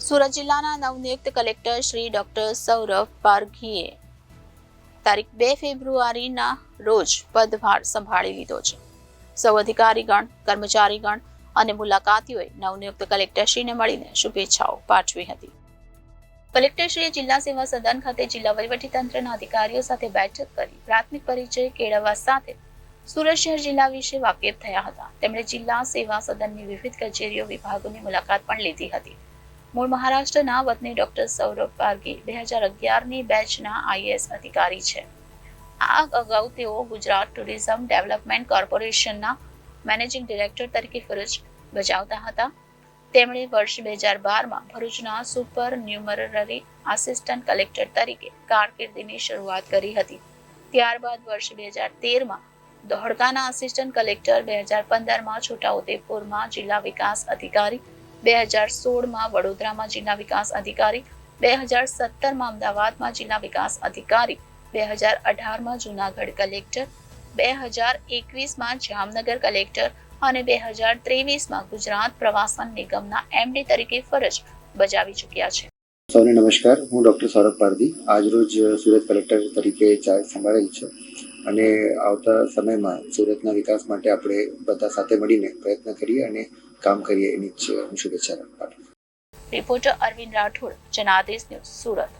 સુરત જિલ્લાના નવનિયુક્ત collector Shri doctor Saurabh પારઘીએ તારીખ 2 ફેબ્રુઆરીના રોજ પદભાર સંભાળી લીધો છે. સૌ અધિકારીગણ, કર્મચારીગણ અને મુલાકાતીઓએ નવનિયુક્ત કલેક્ટરશ્રીને મળીને શુભેચ્છાઓ પાઠવી હતી. કલેક્ટરશ્રીએ જિલ્લા સેવા સદન ખાતે જિલ્લા વહીવટીતંત્રના અધિકારીઓ સાથે બેઠક કરી પ્રાથમિક પરિચય કેળવવા સાથે સુરત શહેર જિલ્લા વિશે વાકેફ થયા હતા. તેમણે જિલ્લા સેવા સદનની વિવિધ કચેરીઓ, વિભાગોની મુલાકાત પણ લીધી હતી. મૂળ મહારાષ્ટ્રના વતની ડોક્ટર સૌરભ પારઘી 2011ની બેચના IAS અધિકારી છે. આ અગાઉ તેઓ ગુજરાત ટુરિઝમ ડેવલપમેન્ટ કોર્પોરેશનના મેનેજિંગ ડિરેક્ટર તરીકે ફરજ બજાવતા હતા. તેમણે વર્ષ 2012માં ભરૂચના સુપર ન્યુમરરી આસિસ્ટન્ટ કલેક્ટર તરીકે કારકિર્દીની શરૂઆત કરી હતી. ત્યારબાદ વર્ષ 2013માં ધોળકાના આસિસ્ટન્ટ કલેક્ટર, 2015માં છોટાઉદેપુરમાં જિલ્લા વિકાસ અધિકારી, 2016માં વડોદરામાં જિલ્લા વિકાસ અધિકારી, 2017માં અમદાવાદમાં જિલ્લા વિકાસ અધિકારી, 2018માં જૂનાગઢ કલેક્ટર, 2021માં જામનગર કલેક્ટર અને 2023માં ગુજરાત પ્રવાસન નિગમના MD તરીકે ફરજ બજાવી ચૂક્યા છે. સૌને નમસ્કાર. હું ડૉક્ટર સૌરભ પારધી આજરોજ સુરત કલેક્ટર તરીકે ચાર્જ સંભાળેલ છે અને આવતા સમયમાં સુરતના વિકાસ માટે આપણે બધા સાથે મળીને પ્રયત્ન કરીએ અને કામ કરીએ એની જ હું શુભેચ્છા પાઠવું છું. Reporter Arvind Rathod, Janadesh news, Surat.